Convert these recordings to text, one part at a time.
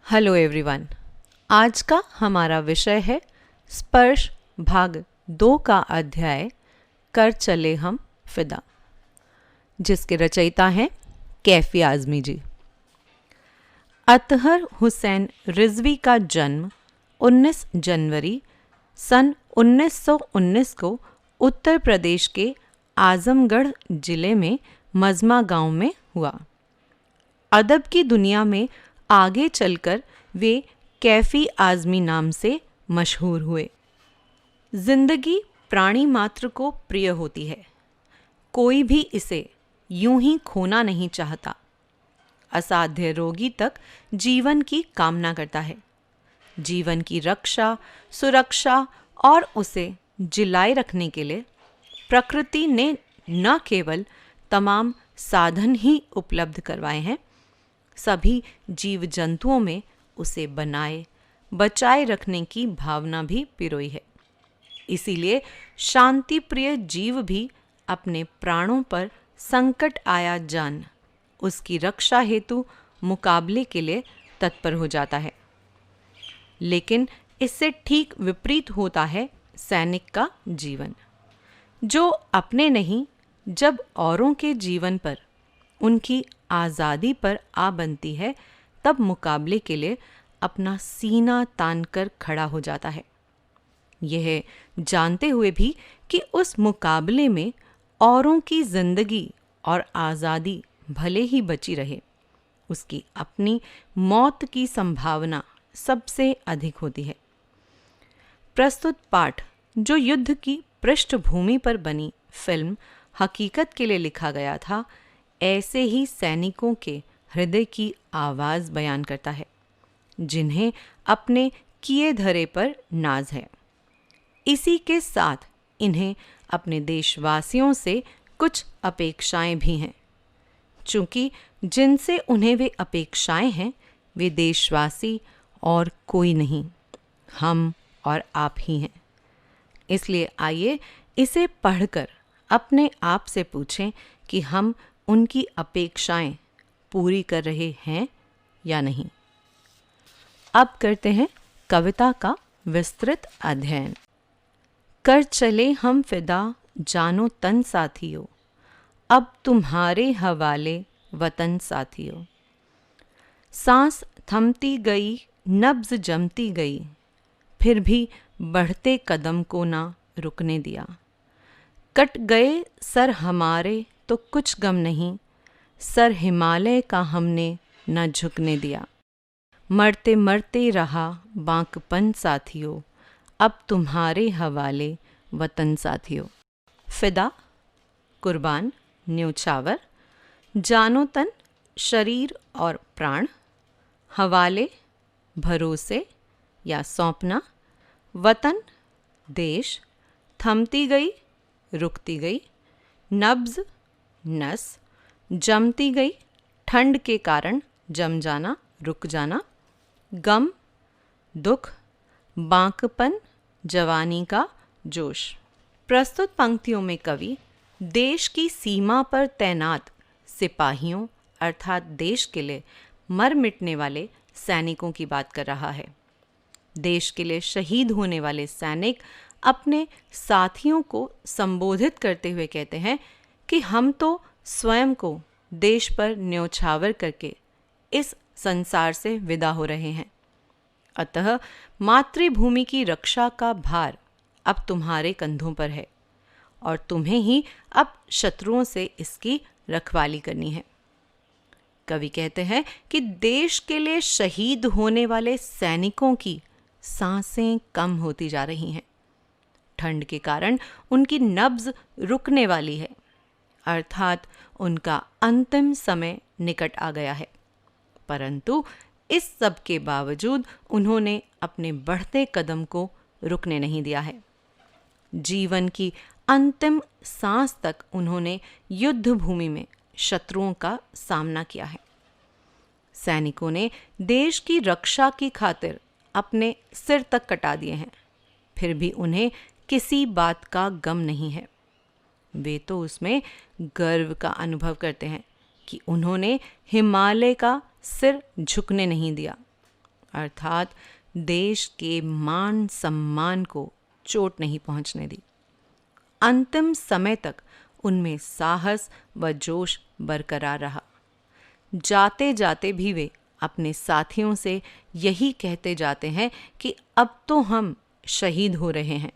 Hello everyone. आज का हमारा विषय है स्पर्श भाग 2 का अध्याय कर चले हम फिदा, जिसके रचयिता हैं कैफी आज़मी जी। अतहर हुसैन रिजवी का जन्म 19 जनवरी सन 1919 को उत्तर प्रदेश के आजमगढ़ जिले में मजमा गांव में हुआ। अदब की दुनिया में आगे चलकर वे कैफी आज़मी नाम से मशहूर हुए। जिंदगी प्राणी मात्र को प्रिय होती है, कोई भी इसे यूं ही खोना नहीं चाहता। असाध्य रोगी तक जीवन की कामना करता है। जीवन की रक्षा, सुरक्षा और उसे जिलाए रखने के लिए प्रकृति ने न केवल तमाम साधन ही उपलब्ध करवाए हैं, सभी जीव जंतुओं में उसे बनाए बचाए रखने की भावना भी पिरोई है। इसीलिए शांति प्रिय जीव भी अपने प्राणों पर संकट आया जान उसकी रक्षा हेतु मुकाबले के लिए तत्पर हो जाता है। लेकिन इससे ठीक विपरीत होता है सैनिक का जीवन, जो अपने नहीं जब औरों के जीवन पर, उनकी आज़ादी पर आ बनती है, तब मुकाबले के लिए अपना सीना तान कर खड़ा हो जाता है, यह जानते हुए भी कि उस मुकाबले में औरों की जिंदगी और आज़ादी भले ही बची रहे, उसकी अपनी मौत की संभावना सबसे अधिक होती है। प्रस्तुत पाठ, जो युद्ध की पृष्ठभूमि पर बनी फिल्म हकीकत के लिए लिखा गया था, ऐसे ही सैनिकों के हृदय की आवाज़ बयान करता है, जिन्हें अपने किए धरे पर नाज है। इसी के साथ इन्हें अपने देशवासियों से कुछ अपेक्षाएं भी हैं। चूँकि जिनसे उन्हें वे अपेक्षाएं हैं, वे देशवासी और कोई नहीं, हम और आप ही हैं। इसलिए आइए इसे पढ़कर अपने आप से पूछें कि हम उनकी अपेक्षाएं पूरी कर रहे हैं या नहीं। अब करते हैं कविता का विस्तृत अध्ययन। कर चले हम फिदा जानो तन साथियों, अब तुम्हारे हवाले वतन साथियों। सांस थमती गई, नब्ज जमती गई, फिर भी बढ़ते कदम को ना रुकने दिया। कट गए सर हमारे तो कुछ गम नहीं, सर हिमालय का हमने न झुकने दिया। मरते मरते रहा बांकपन साथियों, अब तुम्हारे हवाले वतन साथियों। फिदा कुर्बान, न्योछावर, जानो तन शरीर और प्राण, हवाले भरोसे या सौंपना, वतन देश, थमती गई रुकती गई, नब्ज नस, जमती गई ठंड के कारण जम जाना रुक जाना, गम दुख, बांकपन जवानी का जोश। प्रस्तुत पंक्तियों में कवि देश की सीमा पर तैनात सिपाहियों अर्थात देश के लिए मर मिटने वाले सैनिकों की बात कर रहा है। देश के लिए शहीद होने वाले सैनिक अपने साथियों को संबोधित करते हुए कहते हैं कि हम तो स्वयं को देश पर न्योछावर करके इस संसार से विदा हो रहे हैं। अतः मातृभूमि की रक्षा का भार अब तुम्हारे कंधों पर है और तुम्हें ही अब शत्रुओं से इसकी रखवाली करनी है। कवि कहते हैं कि देश के लिए शहीद होने वाले सैनिकों की सांसें कम होती जा रही हैं। ठंड के कारण उनकी नब्ज रुकने वाली है, अर्थात उनका अंतिम समय निकट आ गया है। परंतु इस सब के बावजूद उन्होंने अपने बढ़ते कदम को रुकने नहीं दिया है। जीवन की अंतिम सांस तक उन्होंने युद्ध भूमि में शत्रुओं का सामना किया है। सैनिकों ने देश की रक्षा की खातिर अपने सिर तक कटा दिए हैं, फिर भी उन्हें किसी बात का गम नहीं है। वे तो उसमें गर्व का अनुभव करते हैं कि उन्होंने हिमालय का सिर झुकने नहीं दिया। अर्थात देश के मान सम्मान को चोट नहीं पहुंचने दी। अंतिम समय तक उनमें साहस व जोश बरकरार रहा। जाते जाते भी वे अपने साथियों से यही कहते जाते हैं कि अब तो हम शहीद हो रहे हैं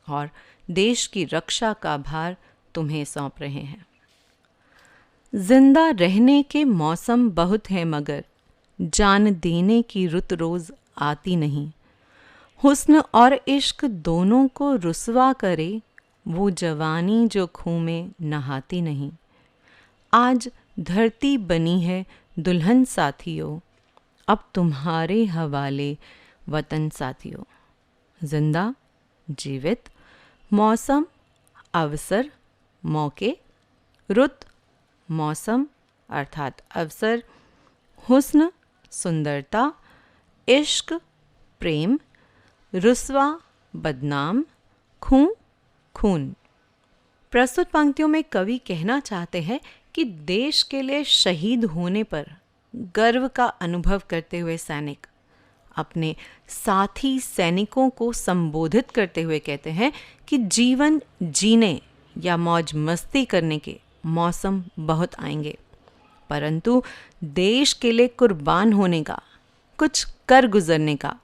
और देश की रक्षा का भार तुम्हें सौंप रहे हैं। जिंदा रहने के मौसम बहुत हैं मगर जान देने की रुत रोज आती नहीं। हुस्न और इश्क दोनों को रुसवा करे वो जवानी जो खूह में नहाती नहीं। आज धरती बनी है दुल्हन साथियों, अब तुम्हारे हवाले वतन साथियों। जिंदा, जीवित, मौसम, अवसर, मौके, रुत, मौसम अर्थात अवसर, हुस्न, सुंदरता, इश्क, प्रेम, रुस्वा, बदनाम, खून, खून। प्रस्तुत पंक्तियों में कवि कहना चाहते हैं कि देश के लिए शहीद होने पर गर्व का अनुभव करते हुए सैनिक अपने साथी सैनिकों को संबोधित करते हुए कहते हैं कि जीवन जीने या मौज मस्ती करने के मौसम बहुत आएंगे, परंतु देश के लिए कुर्बान होने का, कुछ कर गुजरने का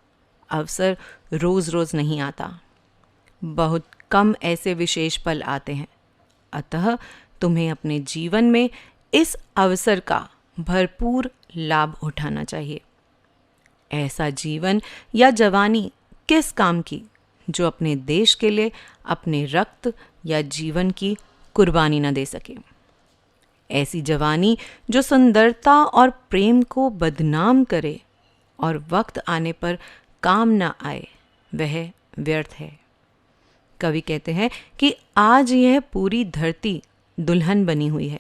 अवसर रोज रोज नहीं आता। बहुत कम ऐसे विशेष पल आते हैं। अतः तुम्हें अपने जीवन में इस अवसर का भरपूर लाभ उठाना चाहिए। ऐसा जीवन या जवानी किस काम की जो अपने देश के लिए अपने रक्त या जीवन की कुर्बानी न दे सके। ऐसी जवानी जो सुंदरता और प्रेम को बदनाम करे और वक्त आने पर काम न आए, वह व्यर्थ है। कवि कहते हैं कि आज यह पूरी धरती दुल्हन बनी हुई है।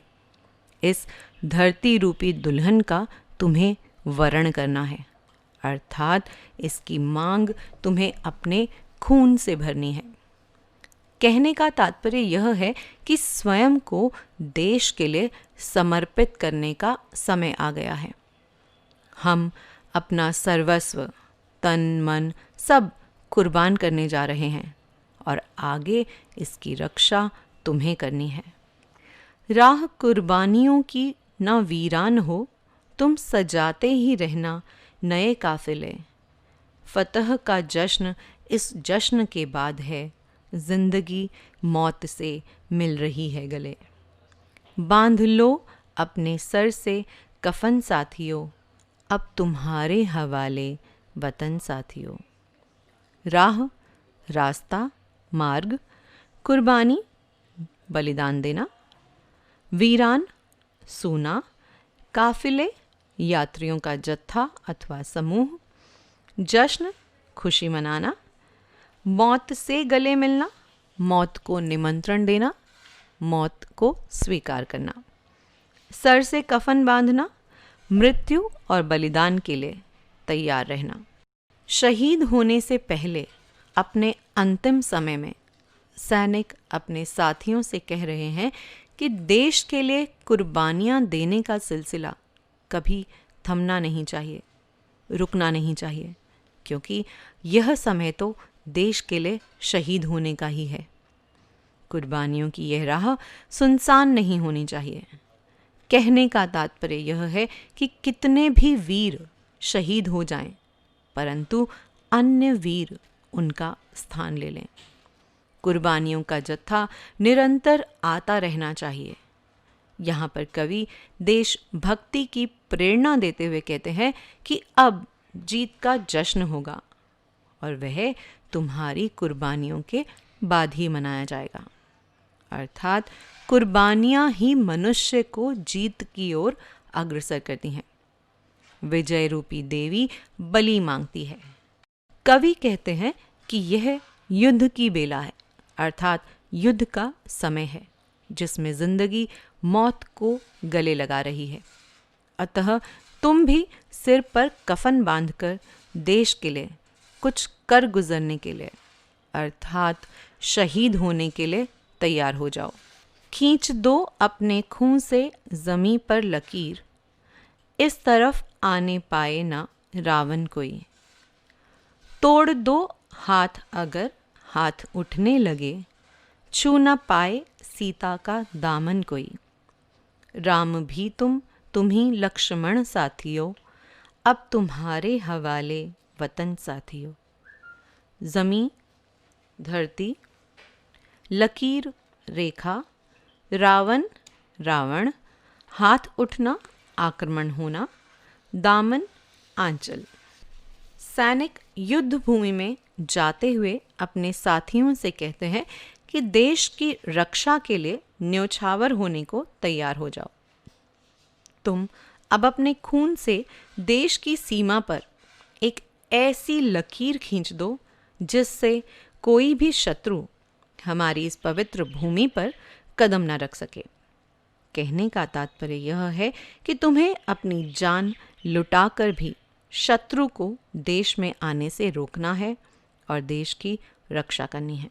इस धरती रूपी दुल्हन का तुम्हें वरण करना है, अर्थात इसकी मांग तुम्हें अपने खून से भरनी है। कहने का तात्पर्य यह है कि स्वयं को देश के लिए समर्पित करने का समय आ गया है। हम अपना सर्वस्व, तन मन सब कुर्बान करने जा रहे हैं और आगे इसकी रक्षा तुम्हें करनी है। राह कुर्बानियों की न वीरान हो, तुम सजाते ही रहना नए काफिले। फतह का जश्न इस जश्न के बाद है, जिंदगी मौत से मिल रही है गले। बांध लो अपने सर से कफन साथियों, अब तुम्हारे हवाले वतन साथियों। राह, रास्ता, मार्ग, कुर्बानी, बलिदान देना, वीरान, सूना, काफिले, यात्रियों का जत्था अथवा समूह, जश्न, खुशी मनाना, मौत से गले मिलना, मौत को निमंत्रण देना, मौत को स्वीकार करना, सर से कफन बांधना, मृत्यु और बलिदान के लिए तैयार रहना। शहीद होने से पहले अपने अंतिम समय में सैनिक अपने साथियों से कह रहे हैं कि देश के लिए कुर्बानियां देने का सिलसिला कभी थमना नहीं चाहिए, रुकना नहीं चाहिए, क्योंकि यह समय तो देश के लिए शहीद होने का ही है। कुर्बानियों की यह राह सुनसान नहीं होनी चाहिए। कहने का तात्पर्य यह है कि कितने भी वीर शहीद हो जाएं, परंतु अन्य वीर उनका स्थान ले लें। कुर्बानियों का जत्था निरंतर आता रहना चाहिए। यहाँ पर कवि देशभक्ति की प्रेरणा देते हुए कहते हैं कि अब जीत का जश्न होगा और वह तुम्हारी कुर्बानियों के बाद ही मनाया जाएगा। अर्थात कुर्बानियां ही मनुष्य को जीत की ओर अग्रसर करती हैं। विजय रूपी देवी बलि मांगती है। कवि कहते हैं कि यह युद्ध की बेला है, अर्थात युद्ध का समय है जिसमें जिंदगी मौत को गले लगा रही है। अतः तुम भी सिर पर कफन बांधकर देश के लिए कुछ कर गुजरने के लिए, अर्थात शहीद होने के लिए तैयार हो जाओ। खींच दो अपने खून से ज़मीं पर लकीर, इस तरफ आने पाए ना रावण कोई। तोड़ दो हाथ अगर हाथ उठने लगे, छू न पाए सीता का दामन कोई। राम भी तुम ही लक्ष्मण साथियों, अब तुम्हारे हवाले वतन साथियों। ज़मीं धरती, लकीर रेखा, रावण रावण, हाथ उठना आक्रमण होना, दामन आंचल। सैनिक युद्ध भूमि में जाते हुए अपने साथियों से कहते हैं कि देश की रक्षा के लिए न्योछावर होने को तैयार हो जाओ। तुम अब अपने खून से देश की सीमा पर एक ऐसी लकीर खींच दो जिससे कोई भी शत्रु हमारी इस पवित्र भूमि पर कदम न रख सके। कहने का तात्पर्य यह है कि तुम्हें अपनी जान लुटाकर भी शत्रु को देश में आने से रोकना है और देश की रक्षा करनी है।